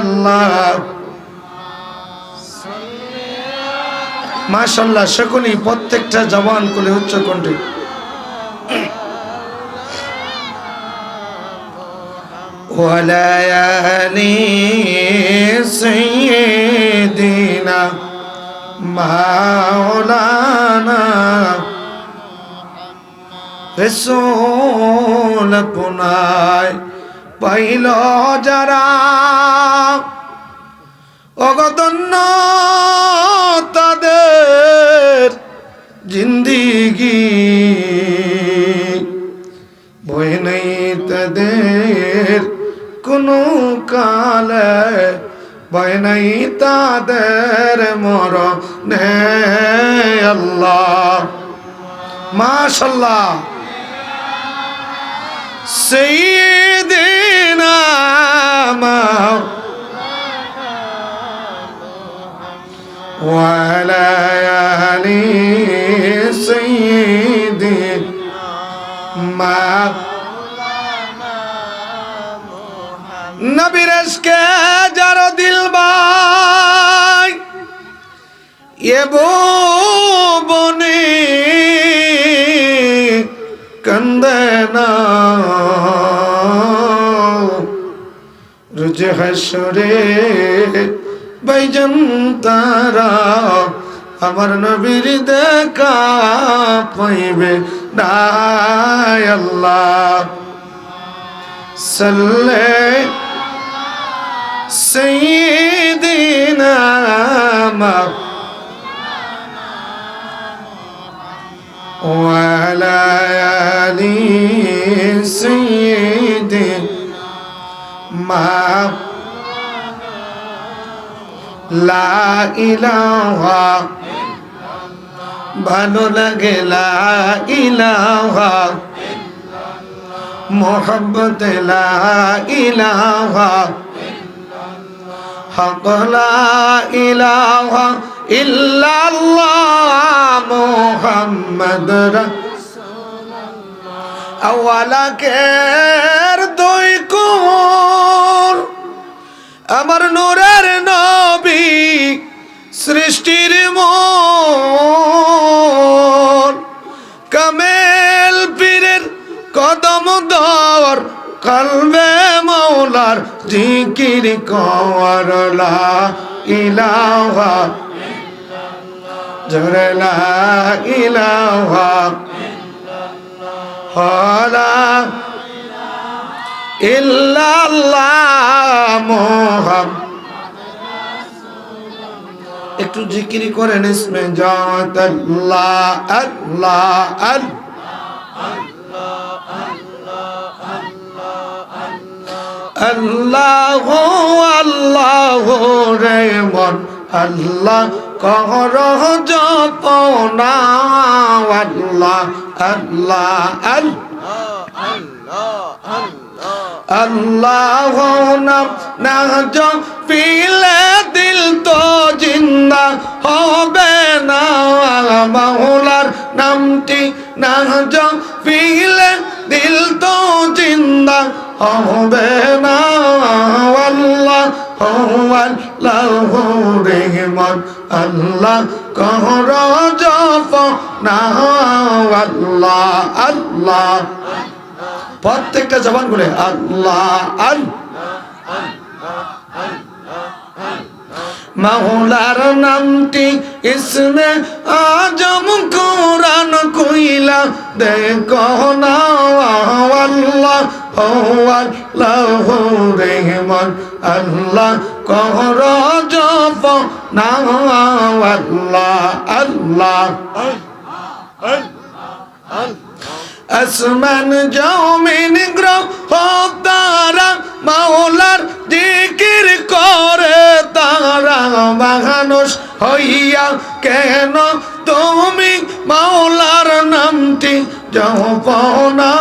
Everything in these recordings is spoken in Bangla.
আল্লাহ মাশাআল্লাহ সকলেই প্রত্যেকটা জবান খুলে উচ্চ কণ্ঠে ওয়ালায়ালি সাইয়্যিদিনা মাওলানা রাসূল পুনায় পাইল যারা অগতন্য তাদের জিন্দিগি ভয় নেই তাদের কোনো কালে ভয় নেই তাদের মরণে আল্লাহ মাশাআল্লাহ সাইয়্যিদিনা ওয়ালা আলি সাইয়্যিদিনা নবীর ইশকে যার দিল ভাই এ বনে কান্দে না রোজ হাসরে ভাইজান তারা আমার নবীর দেখা পাইবে না আল্লাহ সাল্লে সাইয়্যিদিনা ওয়ালা আলি সাইয়্যিদিনা লা ইলাহা ভালো লাগে লা ইলাহা মোহাম্মদ লা ইলাহা হক লা ইলাহা ইল্লাল্লাহ মুহাম্মদ রাসূলুল্লাহ আওয়ালাকের দুই কুল আমার নূরের নবী সৃষ্টির মূল কামেল পীরের কদম দর কলবে মৌলার জিকির কর লা ইলাহা জোরে লা ইলাহা ইল্লাল্লাহ ইল্লাল্লাহ মুহাম্মদ একটু জিকির করেন ইসমে জাত আল্লাহ আল্লাহ আল্লাহ আল্লাহ রে মন আল্লাহ কর জপনা আল্লাহ আল্লাহ আল্লাহ নাম না জপিলে দিল তো জিন্দা হবে না মাওলার নামটি না জপিলে দিল তো জিন্দা হবে না আল্লাহ আল্লাহ রহমান আল্লাহ কর জপনা আল্লাহ আল্লাহ প্রত্যেকটা জবান বলে আল্লাহ মাওলার নামটি ইসমে আজম কোরআন কইলা দেখো না আল্লাহ আল্লাহ রহমান আল্লাহ কর জপনা আল্লাহ আল্লাহ আসমান জমিন গ্রহ তারা মাওলার জিকির করে তারা মানুষ হইয়া কেন তুমি মাওলার নামটি জপনা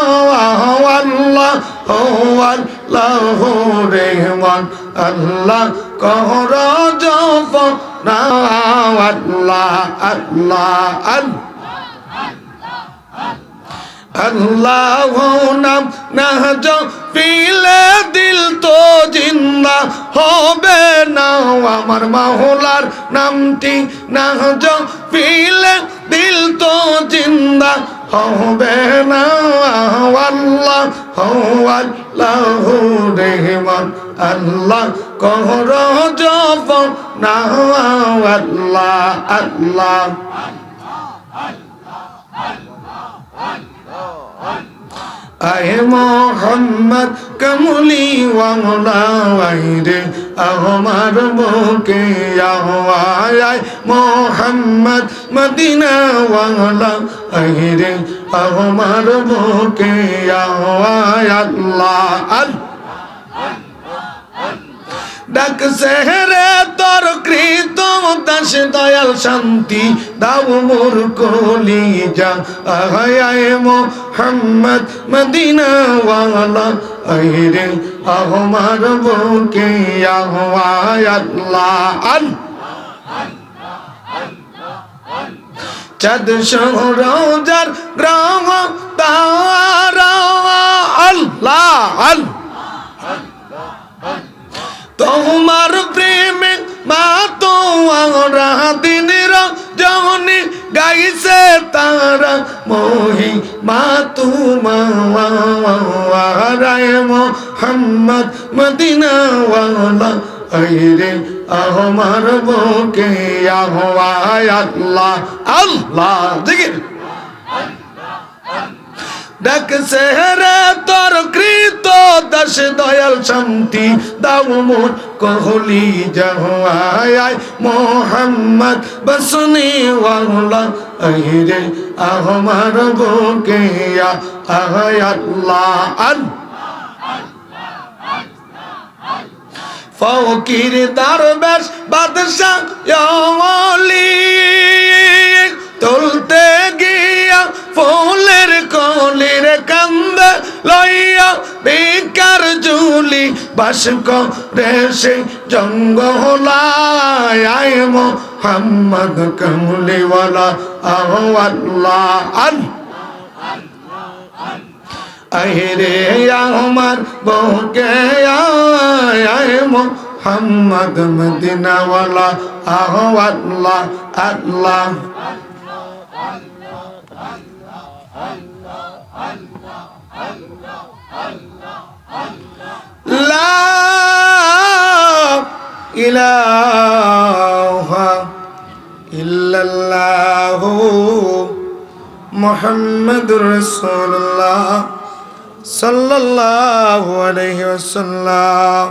আল্লাহ আল্লাহ রহমান আল্লাহ কর জপনা আল্লাহ আল্লাহ আল্লাহ নাম না জপিলে দিল তো জিন্দা হবে আমার মাওলার নামটি না জপিলে দিল তো জিন্দা হবে না আল্লাহ আল্লাহ রেহমান আল্লাহ কর জপন না আল্লাহ আল্লাহ আয়ে মোহাম্মদ কমলি ওয়ালা ওয়াইরে আমার বুকে আয় মোহাম্মদ মদিনা ওয়ালা আইরে আমার বুকে আয় আল্লাহ আল্লাহ ডাক সেহরে তোর কৃত দাস দয়াল শান্তি দাও মোর কলি যা আয় মোহাম্মদ মদিনা ওয়ালা আইরে আমার বুকে আয় আল্লাহ চাঁদ সহরজার গ্রাম তারা আল্লাহ আল্লাহ তোমার প্রেমে মা তো দিন রজনী গাইছে তারা মোহি মা তুমারায় মোহাম্মদ মদিনা ওয়ালা আইরে আমার বুকে আয় আল্লাহ আল্লাহ জিকির ডাক সেহরে তোর কৃত দাস দয়াল শান্তি দাও মোর কহলি যাওয়ায় মোহাম্মদ বসনি ওয়ালা আইরে আমার বুকে আয় আল্লাহ ফকির দরবেশ বাদশা ওলি তুলতে গিয়া ফুলের কলির কান্দ লইয়া বেকার জুলি বাস করে সে জঙ্গলায় আয় মোহাম্মদ কমলিওয়ালা আল্লাহ আইরে আমার বুকে আয় মোহাম্মদ মদিনাওয়ালা আল্লাহ আল্লাহ লা ইলাহা ইল্লাল্লাহু মুহাম্মাদুর রাসূলুল্লাহ সাল্লাল্লাহু আলাইহি ওয়াসাল্লাম।